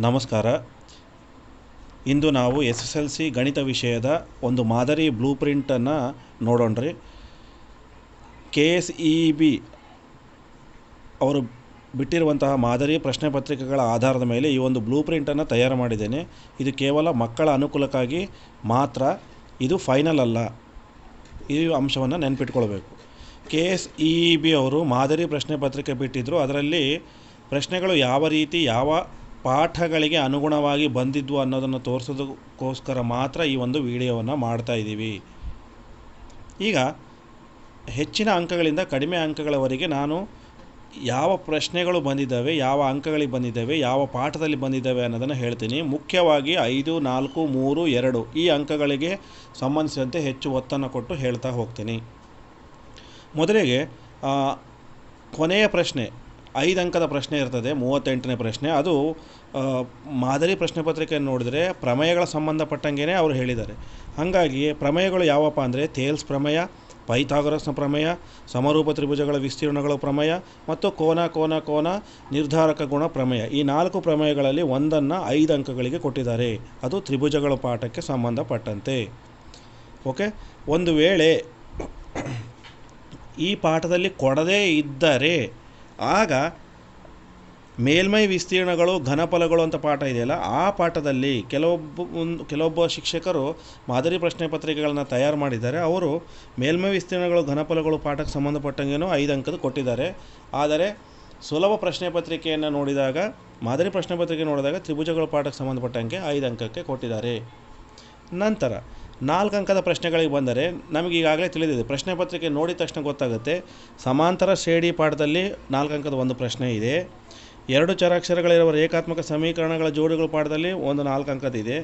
ನಮಸ್ಕಾರ. ಇಂದು ನಾವು SSLC ಗಣಿತ ವಿಷಯದ ಒಂದು ಮಾದರಿ ಬ್ಲೂ ಪ್ರಿಂಟನ್ನು ನೋಡೋಣ್ರಿ. KSEB ಅವರು ಬಿಟ್ಟಿರುವಂತಹ ಮಾದರಿ ಪ್ರಶ್ನೆ ಪತ್ರಿಕೆಗಳ ಆಧಾರದ ಮೇಲೆ ಈ ಒಂದು ಬ್ಲೂ ಪ್ರಿಂಟನ್ನು ತಯಾರು ಮಾಡಿದ್ದೇನೆ. ಇದು ಕೇವಲ ಮಕ್ಕಳ ಅನುಕೂಲಕ್ಕಾಗಿ ಮಾತ್ರ, ಇದು ಫೈನಲ್ ಅಲ್ಲ. ಈ ಅಂಶವನ್ನು ನೆನಪಿಟ್ಕೊಳ್ಬೇಕು. KSEB ಅವರು ಮಾದರಿ ಪ್ರಶ್ನೆ ಪತ್ರಿಕೆ ಬಿಟ್ಟಿದ್ದರು. ಅದರಲ್ಲಿ ಪ್ರಶ್ನೆಗಳು ಯಾವ ರೀತಿ ಯಾವ ಪಾಠಗಳಿಗೆ ಅನುಗುಣವಾಗಿ ಬಂದಿದ್ವು ಅನ್ನೋದನ್ನು ತೋರಿಸೋದಕ್ಕೋಸ್ಕರ ಮಾತ್ರ ಈ ಒಂದು ವಿಡಿಯೋವನ್ನು ಮಾಡ್ತಾ ಇದ್ದೀವಿ. ಈಗ ಹೆಚ್ಚಿನ ಅಂಕಗಳಿಂದ ಕಡಿಮೆ ಅಂಕಗಳವರೆಗೆ ನಾನು ಯಾವ ಪ್ರಶ್ನೆಗಳು ಬಂದಿದ್ದಾವೆ, ಯಾವ ಅಂಕಗಳಿಗೆ ಬಂದಿದ್ದಾವೆ, ಯಾವ ಪಾಠದಲ್ಲಿ ಬಂದಿದ್ದಾವೆ ಅನ್ನೋದನ್ನು ಹೇಳ್ತೀನಿ. ಮುಖ್ಯವಾಗಿ 5, 4, 3, 2 ಈ ಅಂಕಗಳಿಗೆ ಸಂಬಂಧಿಸಿದಂತೆ ಹೆಚ್ಚು ಒತ್ತನ್ನು ಕೊಟ್ಟು ಹೇಳ್ತಾ ಹೋಗ್ತೀನಿ. ಮೊದಲಿಗೆ ಕೊನೆಯ ಪ್ರಶ್ನೆ 5 ಅಂಕದ ಪ್ರಶ್ನೆ ಇರ್ತದೆ, 38ನೇ ಪ್ರಶ್ನೆ. ಅದು ಮಾದರಿ ಪ್ರಶ್ನೆ ಪತ್ರಿಕೆಯನ್ನು ನೋಡಿದರೆ ಪ್ರಮೇಯಗಳ ಸಂಬಂಧಪಟ್ಟಂಗೆ ಅವರು ಹೇಳಿದ್ದಾರೆ. ಹಾಗಾಗಿ ಪ್ರಮೇಯಗಳು ಯಾವಪ್ಪ ಅಂದರೆ ಥೇಲ್ಸ್ ಪ್ರಮೇಯ, ಪೈಥಾಗರಸ್ನ ಪ್ರಮೇಯ, ಸಮರೂಪ ತ್ರಿಭುಜಗಳ ವಿಸ್ತೀರ್ಣಗಳ ಪ್ರಮೇಯ ಮತ್ತು ಕೋನ ನಿರ್ಧಾರಕ ಗುಣ ಪ್ರಮೇಯ. ಈ 4 ಪ್ರಮೇಯಗಳಲ್ಲಿ ಒಂದನ್ನು 5 ಅಂಕಗಳಿಗೆ ಕೊಟ್ಟಿದ್ದಾರೆ. ಅದು ತ್ರಿಭುಜಗಳ ಪಾಠಕ್ಕೆ ಸಂಬಂಧಪಟ್ಟಂತೆ. ಓಕೆ, ಒಂದು ವೇಳೆ ಈ ಪಾಠದಲ್ಲಿ ಕೊಡದೇ ಇದ್ದರೆ ಆಗ ಮೇಲ್ಮೈ ವಿಸ್ತೀರ್ಣಗಳು ಘನಫಲಗಳು ಅಂತ ಪಾಠ ಇದೆಯಲ್ಲ, ಆ ಪಾಠದಲ್ಲಿ ಕೆಲವೊಬ್ಬ ಶಿಕ್ಷಕರು ಮಾದರಿ ಪ್ರಶ್ನೆ ಪತ್ರಿಕೆಗಳನ್ನು ತಯಾರು ಮಾಡಿದ್ದಾರೆ. ಅವರು ಮೇಲ್ಮೈ ವಿಸ್ತೀರ್ಣಗಳು ಘನಫಲಗಳು ಪಾಠಕ್ಕೆ ಸಂಬಂಧಪಟ್ಟಂಗೆನೂ 5 ಅಂಕದ ಕೊಟ್ಟಿದ್ದಾರೆ. ಆದರೆ ಸುಲಭ ಪ್ರಶ್ನೆ ಪತ್ರಿಕೆಯನ್ನು ನೋಡಿದಾಗ, ಮಾದರಿ ಪ್ರಶ್ನೆ ಪತ್ರಿಕೆ ನೋಡಿದಾಗ ತ್ರಿಭುಜಗಳ ಪಾಠಕ್ಕೆ ಸಂಬಂಧಪಟ್ಟಂಗೆ 5 ಅಂಕಕ್ಕೆ ಕೊಟ್ಟಿದ್ದಾರೆ. ನಂತರ 4 ಅಂಕದ ಪ್ರಶ್ನೆಗಳಿಗೆ ಬಂದರೆ ನಮಗೆ ಈಗಾಗಲೇ ತಿಳಿದಿದೆ. ಪ್ರಶ್ನೆ ಪತ್ರಿಕೆ ನೋಡಿದ ತಕ್ಷಣ ಗೊತ್ತಾಗುತ್ತೆ. ಸಮಾಂತರ ಶ್ರೇಣಿ ಪಾಠದಲ್ಲಿ 4 ಅಂಕದ ಒಂದು ಪ್ರಶ್ನೆ ಇದೆ. 2 ಚರಾಕ್ಷರಗಳಿರುವ ರೇಖಾತ್ಮಕ ಸಮೀಕರಣಗಳ ಜೋಡಿಗಳ ಪಾಠದಲ್ಲಿ ಒಂದು 4 ಅಂಕದಿದೆ.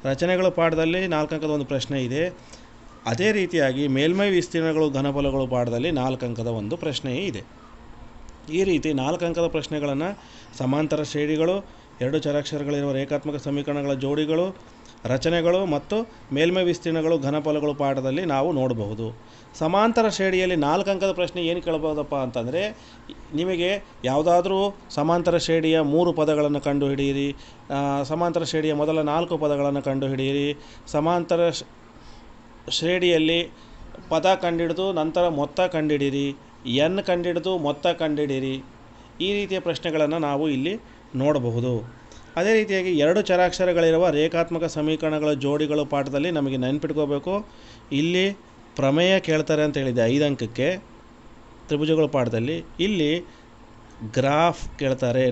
ರಚನೆಗಳ ಪಾಠದಲ್ಲಿ 4 ಅಂಕದ ಒಂದು ಪ್ರಶ್ನೆ ಇದೆ. ಅದೇ ರೀತಿಯಾಗಿ ಮೇಲ್ಮೈ ವಿಸ್ತೀರ್ಣಗಳು ಘನಫಲಗಳು ಪಾಠದಲ್ಲಿ 4 ಅಂಕದ ಒಂದು ಪ್ರಶ್ನೆ ಇದೆ. ಈ ರೀತಿ 4 ಅಂಕದ ಪ್ರಶ್ನೆಗಳನ್ನು ಸಮಾಂತರ ಶ್ರೇಣಿಗಳು, 2 ಚರಾಕ್ಷರಗಳಿರುವ ರೇಖಾತ್ಮಕ ಸಮೀಕರಣಗಳ ಜೋಡಿಗಳು, ರಚನೆಗಳು ಮತ್ತು ಮೇಲ್ಮೈ ವಿಸ್ತೀರ್ಣಗಳು ಘನಫಲಗಳು ಪಾಠದಲ್ಲಿ ನಾವು ನೋಡಬಹುದು. ಸಮಾಂತರ ಶ್ರೇಣಿಯಲ್ಲಿ 4 ಅಂಕದ ಪ್ರಶ್ನೆ ಏನು ಕೇಳಬಹುದಪ್ಪ ಅಂತಂದರೆ, ನಿಮಗೆ ಯಾವುದಾದ್ರೂ ಸಮಾಂತರ ಶ್ರೇಣಿಯ 3 ಪದಗಳನ್ನು ಕಂಡುಹಿಡಿಯಿರಿ, ಸಮಾಂತರ ಶ್ರೇಣಿಯ ಮೊದಲ 4 ಪದಗಳನ್ನು ಕಂಡುಹಿಡಿಯಿರಿ, ಸಮಾಂತರ ಶ್ರೇಣಿಯಲ್ಲಿ ಪದ ಕಂಡುಹಿಡಿದು ನಂತರ ಮೊತ್ತ ಕಂಡುಹಿಡಿಯಿರಿ, n ಕಂಡುಹಿಡಿದು ಮೊತ್ತ ಕಂಡುಹಿಡಿಯಿರಿ. ಈ ರೀತಿಯ ಪ್ರಶ್ನೆಗಳನ್ನು ನಾವು ಇಲ್ಲಿ ನೋಡಬಹುದು. ಅದೇ ರೀತಿಯಾಗಿ 2 ಚರಾಕ್ಷರಗಳಿರುವ ರೇಖಾತ್ಮಕ ಸಮೀಕರಣಗಳ ಜೋಡಿಗಳು ಪಾಠದಲ್ಲಿ ನಮಗೆ ನೆನಪಿಟ್ಕೋಬೇಕು. ಇಲ್ಲಿ ಪ್ರಮೇಯ ಕೇಳ್ತಾರೆ ಅಂತ ಹೇಳಿದೆ 5 ಅಂಕಕ್ಕೆ ತ್ರಿಭುಜಗಳ ಪಾಠದಲ್ಲಿ. ಇಲ್ಲಿ ಗ್ರಾಫ್ ಕೇಳ್ತಾರೆ,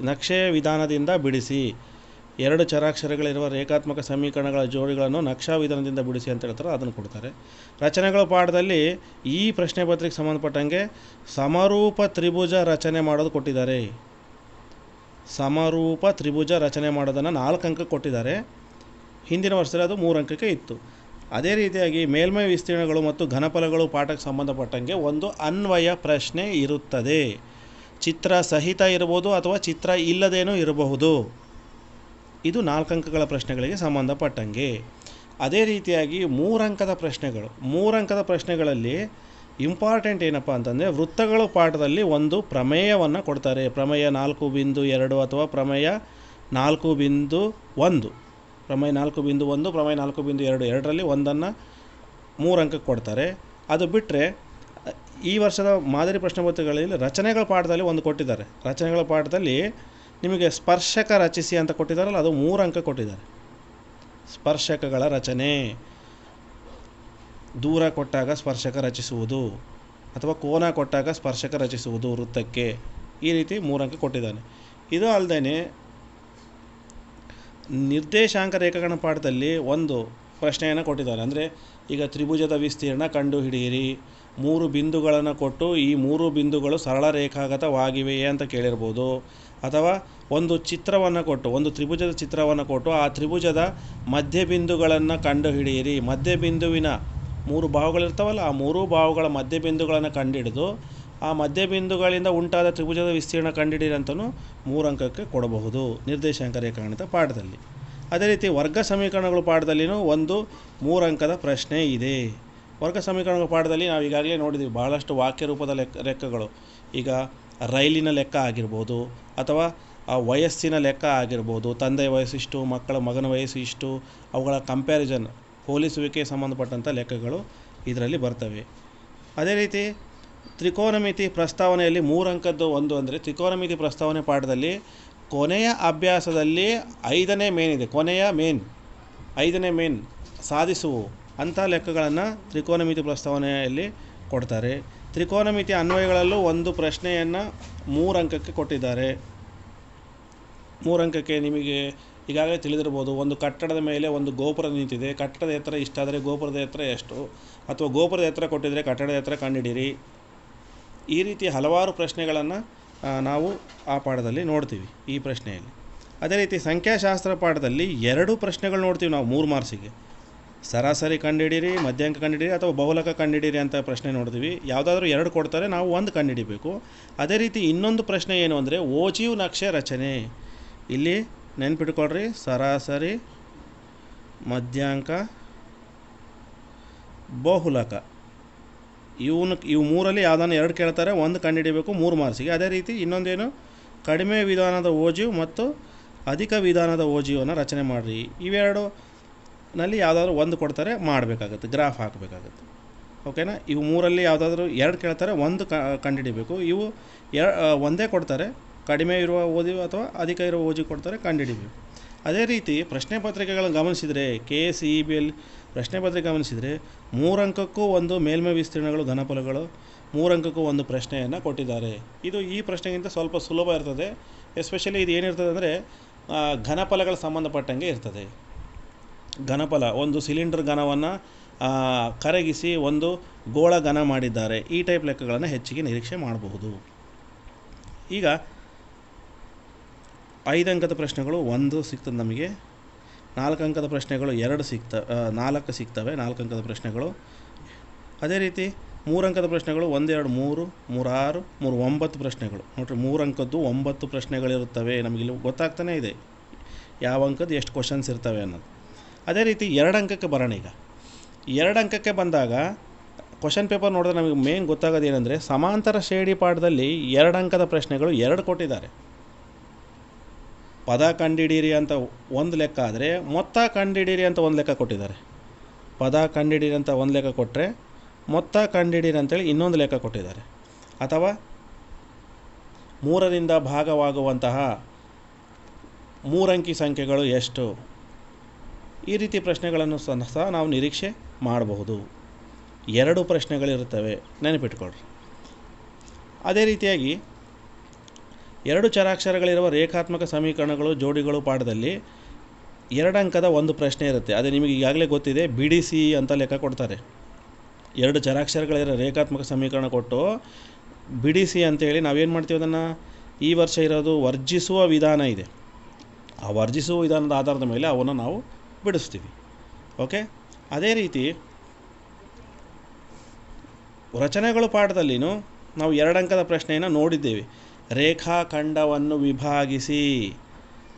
ನಕ್ಷೆಯ ವಿಧಾನದಿಂದ ಬಿಡಿಸಿ. 2 ಚರಾಕ್ಷರಗಳಿರುವ ರೇಖಾತ್ಮಕ ಸಮೀಕರಣಗಳ ಜೋಡಿಗಳನ್ನು ನಕ್ಷಾ ವಿಧಾನದಿಂದ ಬಿಡಿಸಿ ಅಂತ ಹೇಳ್ತಾರೆ, ಅದನ್ನು ಕೊಡ್ತಾರೆ. ರಚನೆಗಳ ಪಾಠದಲ್ಲಿ ಈ ಪ್ರಶ್ನೆ ಪತ್ರಿಕೆ ಸಂಬಂಧಪಟ್ಟಂಗೆ ಸಮರೂಪ ತ್ರಿಭುಜ ರಚನೆ ಮಾಡೋದು ಕೊಟ್ಟಿದ್ದಾರೆ. ಸಮರೂಪ ತ್ರಿಭುಜ ರಚನೆ ಮಾಡೋದನ್ನು 4 ಅಂಕ ಕೊಟ್ಟಿದ್ದಾರೆ. ಹಿಂದಿನ ವರ್ಷದಲ್ಲಿ ಅದು 3 ಅಂಕಕ್ಕೆ ಇತ್ತು. ಅದೇ ರೀತಿಯಾಗಿ ಮೇಲ್ಮೈ ವಿಸ್ತೀರ್ಣಗಳು ಮತ್ತು ಘನಫಲಗಳು ಪಾಠಕ್ಕೆ ಸಂಬಂಧಪಟ್ಟಂಗೆ ಒಂದು ಅನ್ವಯ ಪ್ರಶ್ನೆ ಇರುತ್ತದೆ. ಚಿತ್ರ ಸಹಿತ ಇರಬಹುದು ಅಥವಾ ಚಿತ್ರ ಇಲ್ಲದೇನೂ ಇರಬಹುದು. ಇದು 4 ಅಂಕಗಳ ಪ್ರಶ್ನೆಗಳಿಗೆ ಸಂಬಂಧಪಟ್ಟಂಗೆ. ಅದೇ ರೀತಿಯಾಗಿ 3 ಅಂಕದ ಪ್ರಶ್ನೆಗಳು. 3 ಅಂಕದ ಪ್ರಶ್ನೆಗಳಲ್ಲಿ ಇಂಪಾರ್ಟೆಂಟ್ ಏನಪ್ಪ ಅಂತಂದರೆ, ವೃತ್ತಗಳು ಪಾಠದಲ್ಲಿ ಒಂದು ಪ್ರಮೇಯವನ್ನು ಕೊಡ್ತಾರೆ. ಪ್ರಮೇಯ 4.2 ಅಥವಾ ಪ್ರಮೇಯ 4.1, ಪ್ರಮೇಯ 4.1, ಪ್ರಮೇಯ 4.2 ಎರಡರಲ್ಲಿ ಒಂದನ್ನು 3 ಅಂಕಕ್ಕೆ ಕೊಡ್ತಾರೆ. ಅದು ಬಿಟ್ಟರೆ ಈ ವರ್ಷದ ಮಾದರಿ ಪ್ರಶ್ನೆ ಪತ್ರಿಕೆಗಳಲ್ಲಿ ರಚನೆಗಳ ಪಾಠದಲ್ಲಿ ಒಂದು ಕೊಟ್ಟಿದ್ದಾರೆ. ರಚನೆಗಳ ಪಾಠದಲ್ಲಿ ನಿಮಗೆ ಸ್ಪರ್ಶಕ ರಚಿಸಿ ಅಂತ ಕೊಟ್ಟಿದ್ದಾರಲ್ಲ, ಅದು 3 ಅಂಕ ಕೊಟ್ಟಿದ್ದಾರೆ. ಸ್ಪರ್ಶಕಗಳ ರಚನೆ, ದೂರ ಕೊಟ್ಟಾಗ ಸ್ಪರ್ಶಕ ರಚಿಸುವುದು ಅಥವಾ ಕೋನ ಕೊಟ್ಟಾಗ ಸ್ಪರ್ಶಕ ರಚಿಸುವುದು ವೃತ್ತಕ್ಕೆ, ಈ ರೀತಿ 3 ಅಂಕ ಕೊಟ್ಟಿದ್ದಾನೆ. ಇದು ಅಲ್ಲದೆ ನಿರ್ದೇಶಾಂಕ ರೇಖಾಗಣ ಪಾಠದಲ್ಲಿ ಒಂದು ಪ್ರಶ್ನೆಯನ್ನು ಕೊಟ್ಟಿದ್ದಾರೆ. ಅಂದರೆ ಈಗ ತ್ರಿಭುಜದ ವಿಸ್ತೀರ್ಣ ಕಂಡುಹಿಡಿಯಿರಿ, 3 ಬಿಂದುಗಳನ್ನು ಕೊಟ್ಟು ಈ 3 ಬಿಂದುಗಳು ಸರಳ ರೇಖಾಗತವಾಗಿವೆಯೇ ಅಂತ ಕೇಳಿರ್ಬೋದು. ಅಥವಾ ಒಂದು ಚಿತ್ರವನ್ನು ಕೊಟ್ಟು, ಒಂದು ತ್ರಿಭುಜದ ಚಿತ್ರವನ್ನು ಕೊಟ್ಟು ಆ ತ್ರಿಭುಜದ ಮಧ್ಯಬಿಂದುಗಳನ್ನು ಕಂಡುಹಿಡಿಯಿರಿ. ಮಧ್ಯಬಿಂದುವಿನ 3 ಬಾಹುಗಳಿರ್ತಾವಲ್ಲ, ಆ 3 ಬಾಹುಗಳ ಮಧ್ಯಬಿಂದುಗಳನ್ನು ಕಂಡುಹಿಡಿದು ಆ ಮಧ್ಯಬಿಂದುಗಳಿಂದ ಉಂಟಾದ ತ್ರಿಭುಜದ ವಿಸ್ತೀರ್ಣ ಕಂಡುಹಿಡಿಯಿರಿ ಅಂತಲೂ 3 ಅಂಕಕ್ಕೆ ಕೊಡಬಹುದು ನಿರ್ದೇಶಾಂಕ ರೇಖಾಗಣಿತ ಪಾಠದಲ್ಲಿ. ಅದೇ ರೀತಿ ವರ್ಗ ಸಮೀಕರಣಗಳ ಪಾಠದಲ್ಲಿಯೂ ಒಂದು 3 ಅಂಕದ ಪ್ರಶ್ನೆ ಇದೆ. ವರ್ಗ ಸಮೀಕರಣಗಳ ಪಾಠದಲ್ಲಿ ನಾವು ಈಗಾಗಲೇ ನೋಡಿದ್ದೀವಿ ಬಹಳಷ್ಟು ವಾಕ್ಯ ರೂಪದ ಲೆಕ್ಕಗಳು. ಈಗ ರೈಲಿನ ಲೆಕ್ಕ ಆಗಿರ್ಬೋದು ಅಥವಾ ಆ ವಯಸ್ಸಿನ ಲೆಕ್ಕ ಆಗಿರ್ಬೋದು, ತಂದೆ ವಯಸ್ಸಿಷ್ಟು, ಮಗನ ವಯಸ್ಸು ಇಷ್ಟು, ಅವುಗಳ ಕಂಪ್ಯಾರಿಸನ್, ಹೋಲಿಸುವಿಕೆ ಸಂಬಂಧಪಟ್ಟಂಥ ಲೆಕ್ಕಗಳು ಇದರಲ್ಲಿ ಬರ್ತವೆ. ಅದೇ ರೀತಿ ತ್ರಿಕೋನಮಿತಿ ಪ್ರಸ್ತಾವನೆಯಲ್ಲಿ 3 ಅಂಕದ್ದು ಒಂದು ಅಂದರೆ ತ್ರಿಕೋನಮಿತಿ ಪ್ರಸ್ತಾವನೆ ಪಾಠದಲ್ಲಿ ಕೊನೆಯ ಅಭ್ಯಾಸದಲ್ಲಿ 5ನೇ ಮೇನ್ ಇದೆ, ಕೊನೆಯ ಮೇನ್ 5ನೇ ಮೇನ್ ಸಾಧಿಸುವು ಅಂಥ ಲೆಕ್ಕಗಳನ್ನು ತ್ರಿಕೋನಮಿತಿ ಪ್ರಸ್ತಾವನೆಯಲ್ಲಿ ಕೊಡ್ತಾರೆ. ತ್ರಿಕೋನಮಿತಿ ಅನ್ವಯಗಳಲ್ಲೂ ಒಂದು ಪ್ರಶ್ನೆಯನ್ನು 3 ಅಂಕಕ್ಕೆ ಕೊಟ್ಟಿದ್ದಾರೆ. 3 ಅಂಕಕ್ಕೆ ನಿಮಗೆ ಈಗಾಗಲೇ ತಿಳಿದಿರ್ಬೋದು, ಒಂದು ಕಟ್ಟಡದ ಮೇಲೆ ಒಂದು ಗೋಪುರ ನಿಂತಿದೆ, ಕಟ್ಟಡದ ಎತ್ತರ ಇಷ್ಟಾದರೆ ಗೋಪುರದ ಎತ್ತರ ಎಷ್ಟು, ಅಥವಾ ಗೋಪುರದ ಎತ್ತರ ಕೊಟ್ಟಿದ್ದರೆ ಕಟ್ಟಡದ ಎತ್ತರ ಕಂಡುಹಿಡಿಯಿರಿ. ಈ ರೀತಿ ಹಲವಾರು ಪ್ರಶ್ನೆಗಳನ್ನು ನಾವು ಆ ಪಾಠದಲ್ಲಿ ನೋಡ್ತೀವಿ ಈ ಪ್ರಶ್ನೆಯಲ್ಲಿ. ಅದೇ ರೀತಿ ಸಂಖ್ಯಾಶಾಸ್ತ್ರ ಪಾಠದಲ್ಲಿ 2 ಪ್ರಶ್ನೆಗಳು ನೋಡ್ತೀವಿ ನಾವು 3 ಮಾರ್ಕ್ಸಿಗೆ. ಸರಾಸರಿ ಕಂಡುಹಿಡಿಯಿರಿ, ಮಧ್ಯಾಂಕ ಕಂಡುಹಿಡಿಯಿರಿ ಅಥವಾ ಬಹುಲಕ ಕಂಡುಹಿಡಿಯಿರಿ ಅಂತ ಪ್ರಶ್ನೆ ನೋಡ್ತೀವಿ. ಯಾವುದಾದ್ರೂ 2 ಕೊಡ್ತಾರೆ, ನಾವು 1 ಕಂಡುಹಿಡಿಬೇಕು. ಅದೇ ರೀತಿ ಇನ್ನೊಂದು ಪ್ರಶ್ನೆ ಏನು ಅಂದರೆ ಓಜೀವ್ ನಕ್ಷೆ ರಚನೆ. ಇಲ್ಲಿ ನೆನ್ಪಿಟ್ಕೊಳ್ರಿ, ಸರಾಸರಿ, ಮಧ್ಯಾಂಕ, ಬಹುಲಕ ಇವು ಮೂರಲ್ಲಿ ಯಾವುದಾನ 2 ಕೇಳ್ತಾರೆ, 1 ಕಂಡುಹಿಡಿಬೇಕು 3 ಮಾರ್ಕ್ಸಿಗೆ. ಅದೇ ರೀತಿ ಇನ್ನೊಂದೇನು, ಕಡಿಮೆ ವಿಧಾನದ ಓಜೀವ್ ಮತ್ತು ಅಧಿಕ ವಿಧಾನದ ಓಜೀವನ್ನು ರಚನೆ ಮಾಡಿರಿ. ಇವೆರಡು ನಲ್ಲಿ ಯಾವುದಾದ್ರೂ 1 ಕೊಡ್ತಾರೆ, ಮಾಡಬೇಕಾಗುತ್ತೆ, ಗ್ರಾಫ್ ಹಾಕಬೇಕಾಗುತ್ತೆ. ಓಕೆನಾ? ಇವು ಮೂರಲ್ಲಿ ಯಾವುದಾದ್ರೂ 2 ಕೇಳ್ತಾರೆ, 1 ಕಂಡುಹಿಡಿಬೇಕು. ಇವು ಒಂದೇ ಕೊಡ್ತಾರೆ, ಕಡಿಮೆ ಇರುವ ಓಜೀವ್ ಅಥವಾ ಅಧಿಕ ಇರುವ ಓಜೀವ್ ಕೊಡ್ತಾರೆ, ಕಂಡುಹಿಡಿಬೇಕು. ಅದೇ ರೀತಿ ಪ್ರಶ್ನೆ ಪತ್ರಿಕೆಗಳನ್ನು ಗಮನಿಸಿದರೆ, KCEBಯಲ್ಲಿ ಪ್ರಶ್ನೆ ಪತ್ರಿಕೆ ಗಮನಿಸಿದರೆ 3 ಅಂಕಕ್ಕೂ ಒಂದು ಮೇಲ್ಮೈ ವಿಸ್ತೀರ್ಣಗಳು ಘನಫಲಗಳು, 3 ಅಂಕಕ್ಕೂ ಒಂದು ಪ್ರಶ್ನೆಯನ್ನು ಕೊಟ್ಟಿದ್ದಾರೆ. ಇದು ಈ ಪ್ರಶ್ನೆಗಿಂತ ಸ್ವಲ್ಪ ಸುಲಭ ಇರ್ತದೆ. ಎಸ್ಪೆಷಲಿ ಇದು ಏನಿರ್ತದೆ ಅಂದರೆ ಘನಫಲಗಳ ಸಂಬಂಧಪಟ್ಟಂಗೆ ಇರ್ತದೆ. ಘನಫಲ, ಒಂದು ಸಿಲಿಂಡರ್ ಘನವನ್ನು ಕರಗಿಸಿ ಒಂದು ಗೋಳ ಘನ ಮಾಡಿದ್ದಾರೆ. ಈ ಟೈಪ್ ಲೆಕ್ಕಗಳನ್ನು ಹೆಚ್ಚಿಗೆ ನಿರೀಕ್ಷೆ ಮಾಡಬಹುದು. ಈಗ 5 ಅಂಕದ ಪ್ರಶ್ನೆಗಳು 1 ಸಿಗ್ತದೆ ನಮಗೆ, 4 ಅಂಕದ ಪ್ರಶ್ನೆಗಳು 4 ಸಿಗ್ತವೆ, 4 ಅಂಕದ ಪ್ರಶ್ನೆಗಳು. ಅದೇ ರೀತಿ 3 ಅಂಕದ ಪ್ರಶ್ನೆಗಳು 1, 2, 3, 3, 6, 3, 9 ಪ್ರಶ್ನೆಗಳು. ನೋಡಿರಿ, 3 ಅಂಕದ್ದು 9 ಪ್ರಶ್ನೆಗಳಿರುತ್ತವೆ. ನಮಗಿಲ್ಲಿ ಗೊತ್ತಾಗ್ತಾನೆ ಇದೆ ಯಾವ ಅಂಕದ್ದು ಎಷ್ಟು ಕ್ವಶನ್ಸ್ ಇರ್ತವೆ ಅನ್ನೋದು. ಅದೇ ರೀತಿ 2 ಅಂಕಕ್ಕೆ ಬರೋಣ. ಈಗ 2 ಅಂಕಕ್ಕೆ ಬಂದಾಗ ಕ್ವಶನ್ ಪೇಪರ್ ನೋಡಿದ್ರೆ ನಮಗೆ ಮೇನ್ ಗೊತ್ತಾಗೋದು ಏನಂದರೆ, ಸಮಾಂತರ ಶ್ರೇಣಿ ಪಾಠದಲ್ಲಿ 2 ಅಂಕದ ಪ್ರಶ್ನೆಗಳು 2 ಕೊಟ್ಟಿದ್ದಾರೆ. ಪದ ಕಂಡುಹಿಡಿಯಿರಿ ಅಂತ ಒಂದು ಲೆಕ್ಕ ಆದರೆ, ಮೊತ್ತ ಕಂಡುಹಿಡಿಯಿರಿ ಅಂತ ಒಂದು ಲೆಕ್ಕ ಕೊಟ್ಟಿದ್ದಾರೆ. ಪದ ಕಂಡುಹಿಡಿಯಿರಿ ಅಂತ ಒಂದು ಲೆಕ್ಕ ಕೊಟ್ಟರೆ, ಮೊತ್ತ ಕಂಡುಹಿಡಿಯಿರಿ ಅಂತೇಳಿ ಇನ್ನೊಂದು ಲೆಕ್ಕ ಕೊಟ್ಟಿದ್ದಾರೆ. ಅಥವಾ 3ರಿಂದ ಭಾಗವಾಗುವಂತಹ 3 ಅಂಕಿ ಸಂಖ್ಯೆಗಳು ಎಷ್ಟು, ಈ ರೀತಿ ಪ್ರಶ್ನೆಗಳನ್ನು ಸಹ ನಾವು ನಿರೀಕ್ಷೆ ಮಾಡಬಹುದು. 2 ಪ್ರಶ್ನೆಗಳಿರುತ್ತವೆ, ನೆನಪಿಟ್ಕೊಳ್ರಿ. ಅದೇ ರೀತಿಯಾಗಿ 2 ಚರಾಕ್ಷರಗಳಿರುವ ರೇಖಾತ್ಮಕ ಸಮೀಕರಣಗಳು ಜೋಡಿಗಳು ಪಾಠದಲ್ಲಿ 2 ಅಂಕದ ಒಂದು ಪ್ರಶ್ನೆ ಇರುತ್ತೆ. ಅದೇ ನಿಮಗೆ ಈಗಾಗಲೇ ಗೊತ್ತಿದೆ, ಬಿಡಿಸಿ ಅಂತ ಲೆಕ್ಕ ಕೊಡ್ತಾರೆ. 2 ಚರಾಕ್ಷರಗಳಿರೋ ರೇಖಾತ್ಮಕ ಸಮೀಕರಣ ಕೊಟ್ಟು ಬಿಡಿಸಿ ಅಂತೇಳಿ ನಾವೇನು ಮಾಡ್ತೀವಿ, ಅದನ್ನು ಈ ವರ್ಷ ಇರೋದು ವರ್ಜಿಸುವ ವಿಧಾನ ಇದೆ, ಆ ವರ್ಜಿಸುವ ವಿಧಾನದ ಆಧಾರದ ಮೇಲೆ ಅವನ್ನು ನಾವು ಬಿಡಿಸ್ತೀವಿ. ಓಕೆ. ಅದೇ ರೀತಿ ರಚನೆಗಳು ಪಾಠದಲ್ಲಿನೂ ನಾವು 2 ಅಂಕದ ಪ್ರಶ್ನೆಯನ್ನು ನೋಡಿದ್ದೇವೆ. ರೇಖಾಖಂಡವನ್ನು ವಿಭಾಗಿಸಿ,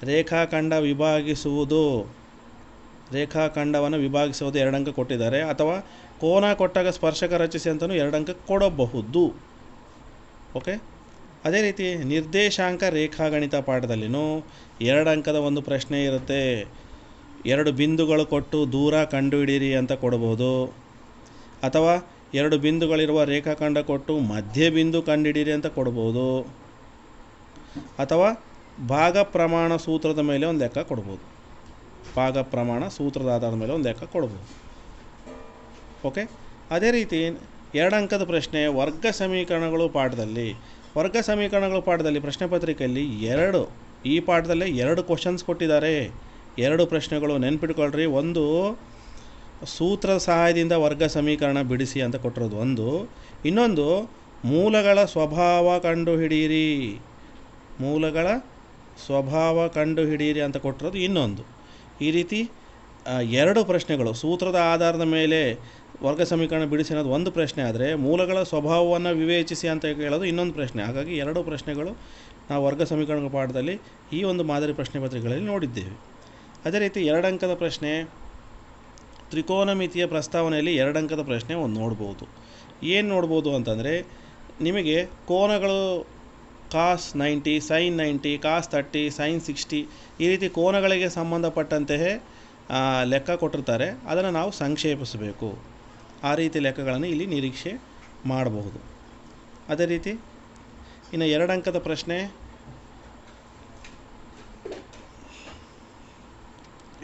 ರೇಖಾಖಂಡವನ್ನು ವಿಭಾಗಿಸುವುದು 2 ಅಂಕ ಕೊಟ್ಟಿದ್ದಾರೆ. ಅಥವಾ ಕೋನ ಕೊಟ್ಟಾಗ ಸ್ಪರ್ಶಕ ರಚಿಸಿ ಅಂತಲೂ 2 ಅಂಕ ಕೊಡಬಹುದು. ಓಕೆ. ಅದೇ ರೀತಿ ನಿರ್ದೇಶಾಂಕ ರೇಖಾಗಣಿತ ಪಾಠದಲ್ಲಿನೂ 2 ಅಂಕದ ಒಂದು ಪ್ರಶ್ನೆ ಇರುತ್ತೆ. 2 ಬಿಂದುಗಳು ಕೊಟ್ಟು ದೂರ ಕಂಡುಹಿಡಿಯಿರಿ ಅಂತ ಕೊಡ್ಬೋದು. ಅಥವಾ 2 ಬಿಂದುಗಳಿರುವ ರೇಖಾಖಂಡ ಕೊಟ್ಟು ಮಧ್ಯ ಬಿಂದು ಕಂಡುಹಿಡಿಯಿರಿ ಅಂತ ಕೊಡ್ಬೋದು. ಅಥವಾ ಭಾಗ ಪ್ರಮಾಣ ಸೂತ್ರದ ಮೇಲೆ ಒಂದು ಲೆಕ್ಕ ಕೊಡ್ಬೋದು. ಭಾಗ ಪ್ರಮಾಣ ಸೂತ್ರದ ಆಧಾರದ ಮೇಲೆ ಒಂದು ಲೆಕ್ಕ ಕೊಡ್ಬೋದು. ಓಕೆ. ಅದೇ ರೀತಿ 2 ಅಂಕದ ಪ್ರಶ್ನೆ ವರ್ಗ ಸಮೀಕರಣಗಳು ಪಾಠದಲ್ಲಿ. ವರ್ಗ ಸಮೀಕರಣಗಳು ಪಾಠದಲ್ಲಿ ಪ್ರಶ್ನೆ ಪತ್ರಿಕೆಯಲ್ಲಿ ಈ ಪಾಠದಲ್ಲೇ 2 ಕ್ವಶನ್ಸ್ ಕೊಟ್ಟಿದ್ದಾರೆ. 2 ಪ್ರಶ್ನೆಗಳು ನೆನ್ಪಿಟ್ಕೊಳ್ರಿ. ಒಂದು ಸೂತ್ರದ ಸಹಾಯದಿಂದ ವರ್ಗ ಸಮೀಕರಣ ಬಿಡಿಸಿ ಅಂತ ಕೊಟ್ಟಿರೋದು ಒಂದು. ಇನ್ನೊಂದು ಮೂಲಗಳ ಸ್ವಭಾವ ಕಂಡುಹಿಡಿಯಿರಿ, ಮೂಲಗಳ ಸ್ವಭಾವ ಕಂಡುಹಿಡಿಯಿರಿ ಅಂತ ಕೊಟ್ಟಿರೋದು ಇನ್ನೊಂದು. ಈ ರೀತಿ 2 ಪ್ರಶ್ನೆಗಳು, ಸೂತ್ರದ ಆಧಾರದ ಮೇಲೆ ವರ್ಗ ಸಮೀಕರಣ ಬಿಡಿಸಿ ಅನ್ನೋದು ಒಂದು ಪ್ರಶ್ನೆ ಆದರೆ, ಮೂಲಗಳ ಸ್ವಭಾವವನ್ನು ವಿವೇಚಿಸಿ ಅಂತ ಹೇಳೋದು ಇನ್ನೊಂದು ಪ್ರಶ್ನೆ. ಹಾಗಾಗಿ 2 ಪ್ರಶ್ನೆಗಳು ನಾವು ವರ್ಗ ಸಮೀಕರಣಗಳ ಪಾಠದಲ್ಲಿ ಈ ಒಂದು ಮಾದರಿ ಪ್ರಶ್ನೆ ಪತ್ರಿಕೆಗಳಲ್ಲಿ ನೋಡಿದ್ದೇವೆ. ಅದೇ ರೀತಿ 2 ಅಂಕದ ಪ್ರಶ್ನೆ ತ್ರಿಕೋನಮಿತಿಯ ಪ್ರಸ್ತಾವನೆಯಲ್ಲಿ 2 ಅಂಕದ ಪ್ರಶ್ನೆ ಒಂದು ನೋಡ್ಬೋದು. ಏನು ನೋಡ್ಬೋದು ಅಂತಂದರೆ, ನಿಮಗೆ ಕೋನಗಳು ಕಾಸ್ 90, ಸೈನ್ 90, ಕಾಸ್ 30, ಸೈನ್ 60 ಈ ರೀತಿ ಕೋನಗಳಿಗೆ ಸಂಬಂಧಪಟ್ಟಂತೆಯೇ ಲೆಕ್ಕ ಕೊಟ್ಟಿರ್ತಾರೆ. ಅದನ್ನು ನಾವು ಸಂಕ್ಷೇಪಿಸಬೇಕು. ಆ ರೀತಿ ಲೆಕ್ಕಗಳನ್ನು ಇಲ್ಲಿ ನಿರೀಕ್ಷೆ ಮಾಡಬಹುದು. ಅದೇ ರೀತಿ ಇನ್ನು 2 ಅಂಕದ ಪ್ರಶ್ನೆ,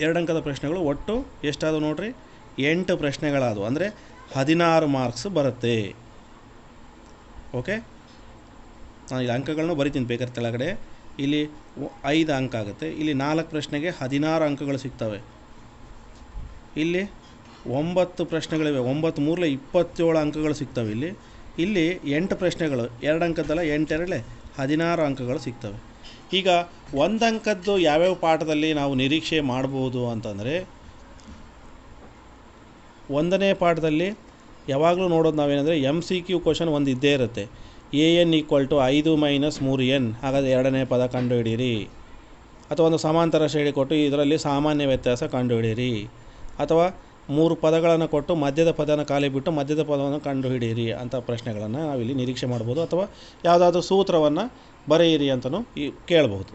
2 ಅಂಕದ ಪ್ರಶ್ನೆಗಳು ಒಟ್ಟು ಎಷ್ಟಾದವು ನೋಡ್ರಿ, 8 ಪ್ರಶ್ನೆಗಳಾದವು. ಅಂದರೆ 16 ಮಾರ್ಕ್ಸ್ ಬರುತ್ತೆ. ಓಕೆ, ನಾನು ಇಲ್ಲಿ ಅಂಕಗಳನ್ನು ಬರಿತೀನಿ ಬೇಕಾದ್ರೆ ಕೆಳಗಡೆ. ಇಲ್ಲಿ 5 ಅಂಕ ಆಗುತ್ತೆ. ಇಲ್ಲಿ 4 ಪ್ರಶ್ನೆಗೆ 16 ಅಂಕಗಳು ಸಿಗ್ತವೆ. ಇಲ್ಲಿ 9 ಪ್ರಶ್ನೆಗಳಿವೆ, 9 3 27 ಅಂಕಗಳು ಸಿಗ್ತವೆ. ಇಲ್ಲಿ 8 ಪ್ರಶ್ನೆಗಳು, 2 ಅಂಕದ್ದಲ್ಲ, 8 2 16 ಅಂಕಗಳು ಸಿಗ್ತವೆ. ಈಗ 1 ಅಂಕದ್ದು ಯಾವ್ಯಾವ ಪಾಠದಲ್ಲಿ ನಾವು ನಿರೀಕ್ಷೆ ಮಾಡ್ಬೋದು ಅಂತಂದರೆ, 1ನೇ ಪಾಠದಲ್ಲಿ ಯಾವಾಗಲೂ ನೋಡೋದು ನಾವೇನೆಂದರೆ MCQ ಕ್ವಶನ್ ಒಂದು ಇದ್ದೇ ಇರುತ್ತೆ. AN = 5 - 3n, ಹಾಗಾದರೆ 2ನೇ ಪದ ಕಂಡುಹಿಡಿಯಿರಿ. ಅಥವಾ ಒಂದು ಸಮಾಂತರ ಶ್ರೇಣಿ ಕೊಟ್ಟು ಇದರಲ್ಲಿ ಸಾಮಾನ್ಯ ವ್ಯತ್ಯಾಸ ಕಂಡುಹಿಡಿಯಿರಿ. ಅಥವಾ 3 ಪದಗಳನ್ನು ಕೊಟ್ಟು ಮಧ್ಯದ ಪದನ ಖಾಲಿ ಬಿಟ್ಟು ಮಧ್ಯದ ಪದವನ್ನು ಕಂಡುಹಿಡಿಯಿರಿ ಅಂತ ಪ್ರಶ್ನೆಗಳನ್ನು ನಾವಿಲ್ಲಿ ನಿರೀಕ್ಷೆ ಮಾಡ್ಬೋದು. ಅಥವಾ ಯಾವುದಾದ್ರೂ ಸೂತ್ರವನ್ನು ಬರೆಯಿರಿ ಅಂತಲೂ ಕೇಳಬಹುದು.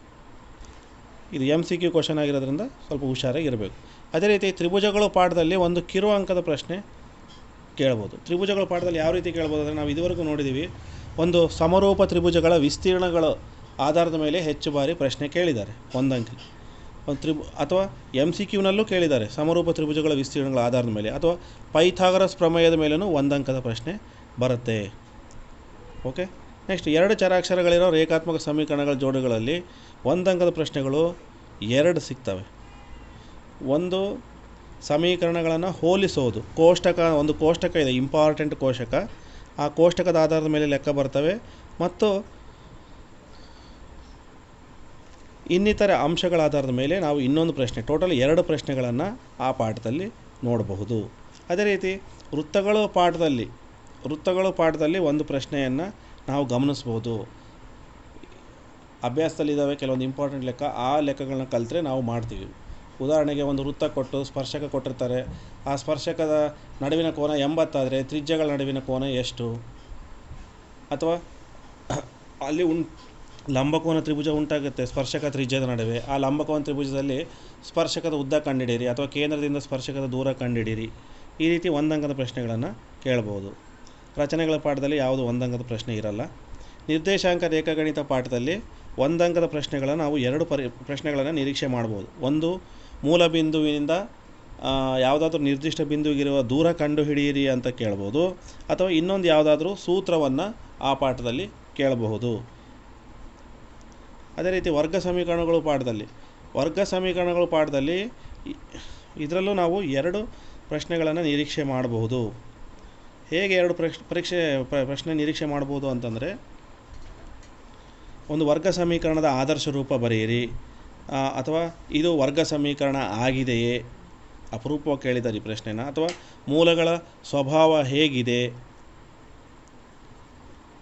ಇದು MCQ ಕ್ವಶನ್ ಆಗಿರೋದ್ರಿಂದ ಸ್ವಲ್ಪ ಹುಷಾರಾಗಿರಬೇಕು. ಅದೇ ರೀತಿ ತ್ರಿಭುಜಗಳು ಪಾಠದಲ್ಲಿ ಒಂದು ಕಿರು ಅಂಕದ ಪ್ರಶ್ನೆ ಕೇಳ್ಬೋದು. ತ್ರಿಭುಜಗಳ ಪಾಠದಲ್ಲಿ ಯಾವ ರೀತಿ ಕೇಳ್ಬೋದು ಅಂದರೆ, ನಾವು ಇದುವರೆಗೂ ನೋಡಿದ್ದೀವಿ, ಒಂದು ಸಮರೂಪ ತ್ರಿಭುಜಗಳ ವಿಸ್ತೀರ್ಣಗಳ ಆಧಾರದ ಮೇಲೆ ಹೆಚ್ಚು ಬಾರಿ ಪ್ರಶ್ನೆ ಕೇಳಿದ್ದಾರೆ 1 ಅಂಕ. ಒಂದು ಅಥವಾ MCQನಲ್ಲೂ ಕೇಳಿದ್ದಾರೆ ಸಮರೂಪ ತ್ರಿಭುಜಗಳ ವಿಸ್ತೀರ್ಣಗಳ ಆಧಾರದ ಮೇಲೆ. ಅಥವಾ ಪೈಥಾಗರಸ್ ಪ್ರಮೇಯದ ಮೇಲೂ 1 ಅಂಕದ ಪ್ರಶ್ನೆ ಬರುತ್ತೆ. ಓಕೆ, ನೆಕ್ಸ್ಟ್ 2 ಚರಾಕ್ಷರಗಳಿರೋ ರೇಖಾತ್ಮಕ ಸಮೀಕರಣಗಳ ಜೋಡಿಗಳಲ್ಲಿ 1 ಅಂಕದ ಪ್ರಶ್ನೆಗಳು 2 ಸಿಗ್ತವೆ. ಒಂದು ಸಮೀಕರಣಗಳನ್ನು ಹೋಲಿಸೋದು, ಒಂದು ಕೋಷ್ಟಕ ಇದೆ, ಇಂಪಾರ್ಟೆಂಟ್ ಕೋಷ್ಟಕ. ಆ ಕೋಷ್ಟಕದ ಆಧಾರದ ಮೇಲೆ ಲೆಕ್ಕ ಬರ್ತವೆ. ಮತ್ತು ಇನ್ನಿತರ ಅಂಶಗಳ ಆಧಾರದ ಮೇಲೆ ನಾವು ಇನ್ನೊಂದು ಪ್ರಶ್ನೆ, ಟೋಟಲ್ 2 ಪ್ರಶ್ನೆಗಳನ್ನು ಆ ಪಾಠದಲ್ಲಿ ನೋಡಬಹುದು. ಅದೇ ರೀತಿ ವೃತ್ತಗಳು ಪಾಠದಲ್ಲಿ ಒಂದು ಪ್ರಶ್ನೆಯನ್ನು ನಾವು ಗಮನಿಸ್ಬೋದು. ಅಭ್ಯಾಸದಲ್ಲಿದ್ದಾವೆ ಕೆಲವೊಂದು ಇಂಪಾರ್ಟೆಂಟ್ ಲೆಕ್ಕ, ಆ ಲೆಕ್ಕಗಳನ್ನ ಕಲಿತ್ರೆ ನಾವು ಮಾಡ್ತೀವಿ. ಉದಾಹರಣೆಗೆ ಒಂದು ವೃತ್ತ ಕೊಟ್ಟು ಸ್ಪರ್ಶಕ ಕೊಟ್ಟಿರ್ತಾರೆ. ಆ ಸ್ಪರ್ಶಕದ ನಡುವಿನ ಕೋನ 80 ಆದರೆ ತ್ರಿಜ್ಯಗಳ ನಡುವಿನ ಕೋನ ಎಷ್ಟು? ಅಥವಾ ಅಲ್ಲಿ ಲಂಬಕೋನ ತ್ರಿಭುಜ ಉಂಟಾಗುತ್ತೆ ಸ್ಪರ್ಶಕ ತ್ರಿಜ್ಯದ ನಡುವೆ. ಆ ಲಂಬಕೋನ ತ್ರಿಭುಜದಲ್ಲಿ ಸ್ಪರ್ಶಕದ ಉದ್ದ ಕಂಡುಹಿಡಿಯಿರಿ ಅಥವಾ ಕೇಂದ್ರದಿಂದ ಸ್ಪರ್ಶಕದ ದೂರ ಕಂಡುಹಿಡಿಯಿರಿ. ಈ ರೀತಿ 1 ಅಂಕದ ಪ್ರಶ್ನೆಗಳನ್ನು ಕೇಳಬಹುದು. ರಚನೆಗಳ ಪಾಠದಲ್ಲಿ ಯಾವುದು 1 ಅಂಕದ ಪ್ರಶ್ನೆ ಇರಲ್ಲ. ನಿರ್ದೇಶಾಂಕ ರೇಖಾಗಣಿತ ಪಾಠದಲ್ಲಿ 1 ಅಂಕದ ಪ್ರಶ್ನೆಗಳನ್ನು ನಾವು 2 ಪ್ರಶ್ನೆಗಳನ್ನು ನಿರೀಕ್ಷೆ ಮಾಡ್ಬೋದು. ಒಂದು, ಮೂಲ ಬಿಂದುವಿನಿಂದ ಯಾವುದಾದ್ರೂ ನಿರ್ದಿಷ್ಟ ಬಿಂದುವಿಗಿರುವ ದೂರ ಕಂಡುಹಿಡಿಯಿರಿ ಅಂತ ಕೇಳ್ಬೋದು. ಅಥವಾ ಇನ್ನೊಂದು ಯಾವುದಾದ್ರೂ ಸೂತ್ರವನ್ನು ಆ ಪಾಠದಲ್ಲಿ ಕೇಳಬಹುದು. ಅದೇ ರೀತಿ ವರ್ಗ ಸಮೀಕರಣಗಳು ಪಾಠದಲ್ಲಿ ಇದರಲ್ಲೂ ನಾವು 2 ಪ್ರಶ್ನೆಗಳನ್ನು ನಿರೀಕ್ಷೆ ಮಾಡಬಹುದು. ಹೇಗೆ 2 ಪ್ರಶ್ನೆ ನಿರೀಕ್ಷೆ ಮಾಡ್ಬೋದು ಅಂತಂದರೆ, ಒಂದು ವರ್ಗ ಸಮೀಕರಣದ ಆದರ್ಶ ರೂಪ ಬರೆಯಿರಿ, ಅಥವಾ ಇದು ವರ್ಗ ಸಮೀಕರಣ ಆಗಿದೆಯೇ, ಅಪರೂಪವಾಗಿ ಕೇಳಿದ್ದಾರೆ ಈ ಪ್ರಶ್ನೆನ. ಅಥವಾ ಮೂಲಗಳ ಸ್ವಭಾವ ಹೇಗಿದೆ,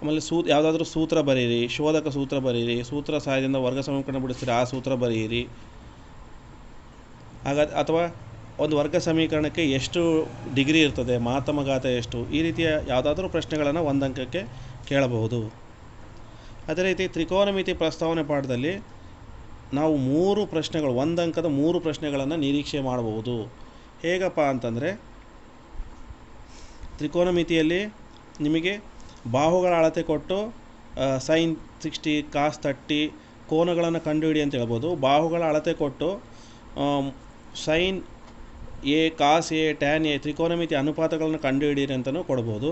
ಆಮೇಲೆ ಯಾವುದಾದ್ರೂ ಸೂತ್ರ ಬರೆಯಿರಿ, ಶೋಧಕ ಸೂತ್ರ ಬರೆಯಿರಿ, ಸೂತ್ರ ಸಹಾಯದಿಂದ ವರ್ಗ ಸಮೀಕರಣ ಬಿಡಿಸ್ತೀರಿ, ಆ ಸೂತ್ರ ಬರೆಯಿರಿ. ಅಥವಾ ಒಂದು ವರ್ಗ ಸಮೀಕರಣಕ್ಕೆ ಎಷ್ಟು ಡಿಗ್ರಿ ಇರ್ತದೆ, ಮಹತ್ತಮ ಎಷ್ಟು, ಈ ರೀತಿಯ ಯಾವುದಾದ್ರೂ ಪ್ರಶ್ನೆಗಳನ್ನು 1 ಅಂಕಕ್ಕೆ ಕೇಳಬಹುದು. ಅದೇ ರೀತಿ ತ್ರಿಕೋನಮಿತಿ ಪ್ರಸ್ತಾವನೆ ಪಾಠದಲ್ಲಿ ನಾವು 3 ಪ್ರಶ್ನೆಗಳು, 1 ಅಂಕದ 3 ಪ್ರಶ್ನೆಗಳನ್ನು ನಿರೀಕ್ಷೆ ಮಾಡಬಹುದು. ಹೇಗಪ್ಪ ಅಂತಂದರೆ, ತ್ರಿಕೋನಮಿತಿಯಲ್ಲಿ ನಿಮಗೆ ಬಾಹುಗಳ ಅಳತೆ ಕೊಟ್ಟು ಸೈನ್ 60, ಕಾಸ್ 30 ಕೋನಗಳನ್ನು ಕಂಡುಹಿಡಿ ಅಂತ ಹೇಳ್ಬೋದು. ಬಾಹುಗಳ ಅಳತೆ ಕೊಟ್ಟು sine A, cos A, tan A ತ್ರಿಕೋನಮಿತಿ ಅನುಪಾತಗಳನ್ನು ಕಂಡುಹಿಡಿಯಿರಿ ಅಂತಲೂ ಕೊಡ್ಬೋದು.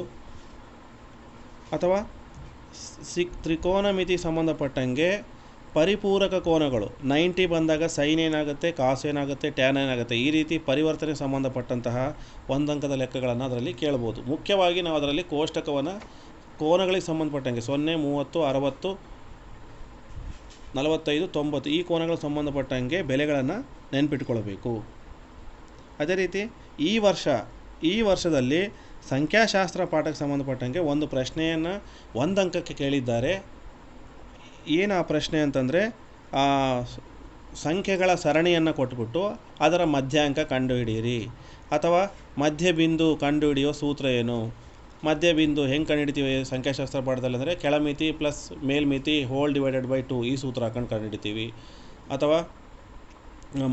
ಅಥವಾ ತ್ರಿಕೋನಮಿತಿ ಸಂಬಂಧಪಟ್ಟಂಗೆ ಪರಿಪೂರಕ ಕೋನಗಳು 90 ಬಂದಾಗ ಸೈನ್ ಏನಾಗುತ್ತೆ, ಕಾಸ್ ಏನಾಗುತ್ತೆ, ಟ್ಯಾನ್ ಏನಾಗುತ್ತೆ, ಈ ರೀತಿ ಪರಿವರ್ತನೆಗೆ ಸಂಬಂಧಪಟ್ಟಂತಹ 1 ಅಂಕದ ಲೆಕ್ಕಗಳನ್ನು ಅದರಲ್ಲಿ ಕೇಳ್ಬೋದು. ಮುಖ್ಯವಾಗಿ ನಾವು ಅದರಲ್ಲಿ ಕೋಷ್ಟಕವನ್ನು ಕೋನಗಳಿಗೆ ಸಂಬಂಧಪಟ್ಟಂಗೆ 0, 30, 60, 45, 90 ಈ ಕೋನಗಳಿಗೆ ಸಂಬಂಧಪಟ್ಟಂಗೆ ಬೆಲೆಗಳನ್ನು ನೆನಪಿಟ್ಕೊಳ್ಬೇಕು. ಅದೇ ರೀತಿ ಈ ವರ್ಷದಲ್ಲಿ ಸಂಖ್ಯಾಶಾಸ್ತ್ರ ಪಾಠಕ್ಕೆ ಸಂಬಂಧಪಟ್ಟಂಗೆ ಒಂದು ಪ್ರಶ್ನೆಯನ್ನು 1 ಅಂಕಕ್ಕೆ ಕೇಳಿದ್ದಾರೆ. ಏನು ಆ ಪ್ರಶ್ನೆ ಅಂತಂದರೆ, ಸಂಖ್ಯೆಗಳ ಸರಣಿಯನ್ನು ಕೊಟ್ಬಿಟ್ಟು ಅದರ ಮಧ್ಯಾಂಕ ಕಂಡುಹಿಡಿಯಿರಿ, ಅಥವಾ ಮಧ್ಯಬಿಂದು ಕಂಡುಹಿಡಿಯೋ ಸೂತ್ರ ಏನು, ಮಧ್ಯ ಬಿಂದು ಹೆಂಗೆ ಕಂಡುಹಿಡಿತೀವಿ ಸಂಖ್ಯಾಶಾಸ್ತ್ರ ಪಾಠದಲ್ಲಿ ಅಂದರೆ ಕೆಳಮಿತಿ ಪ್ಲಸ್ ಮೇಲ್ಮಿತಿ ಹೋಲ್ ಡಿವೈಡೆಡ್ ಬೈ 2 ಈ ಸೂತ್ರ ಹಾಕೊಂಡು ಕಂಡುಹಿಡಿತೀವಿ. ಅಥವಾ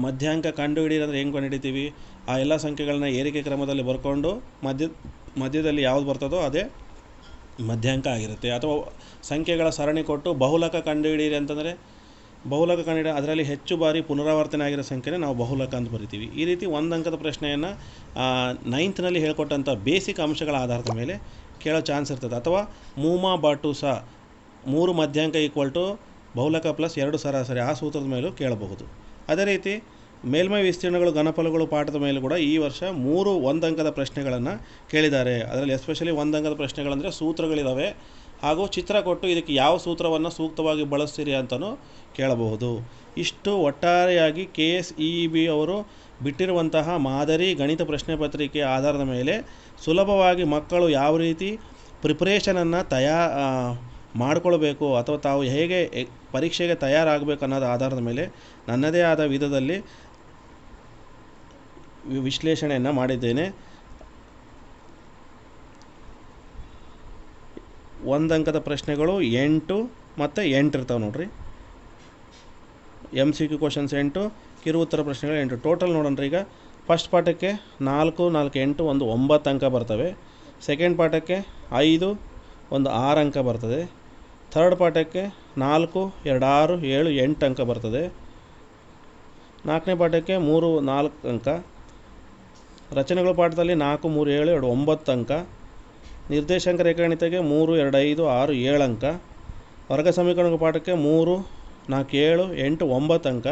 ಮಧ್ಯಾಂಕ ಕಂಡುಹಿಡಿಯೋದಂದ್ರೆ ಹೆಂಗೆ ಕಂಡುಹಿಡಿತೀವಿ, ಆ ಎಲ್ಲ ಸಂಖ್ಯೆಗಳನ್ನ ಏರಿಕೆ ಕ್ರಮದಲ್ಲಿ ಬರ್ಕೊಂಡು ಮಧ್ಯದಲ್ಲಿ ಯಾವುದು ಬರ್ತದೋ ಅದೇ ಮಧ್ಯಾಂಕ ಆಗಿರುತ್ತೆ. ಅಥವಾ ಸಂಖ್ಯೆಗಳ ಸರಣಿ ಕೊಟ್ಟು ಬಹುಲಕ ಕಂಡುಹಿಡಿಯಿರಿ ಅಂತಂದರೆ ಬಹುಲಕ ಕಂಡುಹಿಡಿಯ ಅದರಲ್ಲಿ ಹೆಚ್ಚು ಬಾರಿ ಪುನರಾವರ್ತನೆ ಆಗಿರೋ ಸಂಖ್ಯೆನೇ ನಾವು ಬಹುಲಕ ಅಂತ ಬರಿತೀವಿ. ಈ ರೀತಿ ಒಂದು ಅಂಕದ ಪ್ರಶ್ನೆಯನ್ನು 9th ಹೇಳ್ಕೊಟ್ಟಂಥ ಬೇಸಿಕ್ ಅಂಶಗಳ ಆಧಾರದ ಮೇಲೆ ಕೇಳೋ ಚಾನ್ಸ್ ಇರ್ತದೆ. ಅಥವಾ ಮೂಮಾ ಬಾಟು ಸಹ 3 ಮಧ್ಯಾಂಕ ಈಕ್ವಲ್ ಬಹುಲಕ ಪ್ಲಸ್ 2 ಸರಾಸರಿ ಆ ಸೂತ್ರದ ಮೇಲೂ ಕೇಳಬಹುದು. ಅದೇ ರೀತಿ ಮೇಲ್ಮೈ ವಿಸ್ತೀರ್ಣಗಳು ಘನಫಲಗಳು ಪಾಠದ ಮೇಲೆ ಕೂಡ ಈ ವರ್ಷ 3 1 ಅಂಕದ ಪ್ರಶ್ನೆಗಳನ್ನು ಕೇಳಿದ್ದಾರೆ. ಅದರಲ್ಲಿ ಎಸ್ಪೆಷಲಿ 1 ಅಂಕದ ಪ್ರಶ್ನೆಗಳಂದರೆ ಸೂತ್ರಗಳಿದ್ದಾವೆ ಹಾಗೂ ಚಿತ್ರ ಕೊಟ್ಟು ಇದಕ್ಕೆ ಯಾವ ಸೂತ್ರವನ್ನು ಸೂಕ್ತವಾಗಿ ಬಳಸ್ತೀರಿ ಅಂತಲೂ ಕೇಳಬಹುದು. ಇಷ್ಟು ಒಟ್ಟಾರೆಯಾಗಿ KSEEB ಅವರು ಬಿಟ್ಟಿರುವಂತಹ ಮಾದರಿ ಗಣಿತ ಪ್ರಶ್ನೆ ಪತ್ರಿಕೆಯ ಆಧಾರದ ಮೇಲೆ ಸುಲಭವಾಗಿ ಮಕ್ಕಳು ಯಾವ ರೀತಿ ಪ್ರಿಪ್ರೇಷನನ್ನು ಮಾಡಿಕೊಳ್ಬೇಕು ಅಥವಾ ತಾವು ಹೇಗೆ ಪರೀಕ್ಷೆಗೆ ತಯಾರಾಗಬೇಕು ಅನ್ನೋದು ಆಧಾರದ ಮೇಲೆ ನನ್ನದೇ ಆದ ವಿಧದಲ್ಲಿ ವಿಶ್ಲೇಷಣೆಯನ್ನು ಮಾಡಿದ್ದೇನೆ. 1 ಅಂಕದ ಪ್ರಶ್ನೆಗಳು 8 ಮತ್ತು 8 ಇರ್ತಾವೆ ನೋಡ್ರಿ. MCQ ಕ್ವಶನ್ಸ್ 8, ಕಿರು ಉತ್ತರ ಪ್ರಶ್ನೆಗಳು 8. ಟೋಟಲ್ ನೋಡೋಣ್ರಿ. ಈಗ ಫಸ್ಟ್ ಪಾಠಕ್ಕೆ 4, 4, 8 ಒಂದು 9 ಅಂಕ ಬರ್ತವೆ. ಸೆಕೆಂಡ್ ಪಾಠಕ್ಕೆ 5 ಒಂದು 6 ಅಂಕ ಬರ್ತದೆ. ಥರ್ಡ್ ಪಾಠಕ್ಕೆ 4, 2, 6, 7, 8 ಅಂಕ ಬರ್ತದೆ. 4ನೇ ಪಾಠಕ್ಕೆ 3, 4 ಅಂಕ. ರಚನೆಗಳ ಪಾಠದಲ್ಲಿ 4, 3, 7, 2, 9 ಅಂಕ. ನಿರ್ದೇಶಾಂಕ ರೇಖಾಗಣಿತಕ್ಕೆ 3, 2, 5, 6, 7 ಅಂಕ. ವರ್ಗ ಸಮೀಕರಣಗಳ ಪಾಠಕ್ಕೆ 3, 4, 7, 8, 9 ಅಂಕ.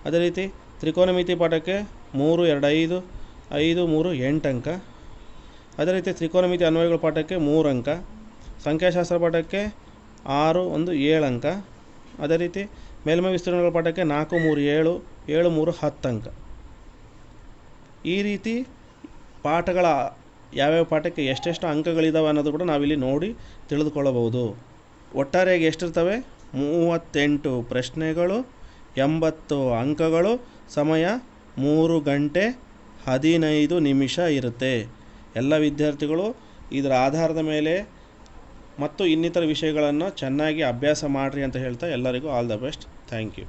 ಅದೇ ರೀತಿ ತ್ರಿಕೋನಮಿತಿ ಪಾಠಕ್ಕೆ 3, 2, 5, 5, 3, 8 ಅಂಕ. ಅದೇ ರೀತಿ ತ್ರಿಕೋನಮಿತಿ ಅನ್ವಯಗಳ ಪಾಠಕ್ಕೆ 3 ಅಂಕ. ಸಂಖ್ಯಾಶಾಸ್ತ್ರ ಪಾಠಕ್ಕೆ 6, 1, 7 ಅಂಕ. ಅದೇ ರೀತಿ ಮೇಲ್ಮೈ ವಿಸ್ತೀರ್ಣಗಳ ಪಾಠಕ್ಕೆ 4, 3, 7, 7, 3, 10 ಅಂಕ. ಈ ರೀತಿ ಪಾಠಗಳ ಯಾವ್ಯಾವ ಪಾಠಕ್ಕೆ ಎಷ್ಟೆಷ್ಟು ಅಂಕಗಳಿದ್ದಾವೆ ಅನ್ನೋದು ಕೂಡ ನಾವಿಲ್ಲಿ ನೋಡಿ ತಿಳಿದುಕೊಳ್ಳಬಹುದು. ಒಟ್ಟಾರೆಯಾಗಿ ಎಷ್ಟಿರ್ತವೆ? 38 ಪ್ರಶ್ನೆಗಳು, 80 ಅಂಕಗಳು, ಸಮಯ 3 ಗಂಟೆ 15 ನಿಮಿಷ ಇರುತ್ತೆ. ಎಲ್ಲ ವಿದ್ಯಾರ್ಥಿಗಳು ಇದರ ಆಧಾರದ ಮೇಲೆ ಮತ್ತು ಇನ್ನಿತರ ವಿಷಯಗಳನ್ನು ಚೆನ್ನಾಗಿ ಅಭ್ಯಾಸ ಮಾಡಿರಿ ಅಂತ ಹೇಳ್ತಾ ಎಲ್ಲರಿಗೂ all the best. Thank you.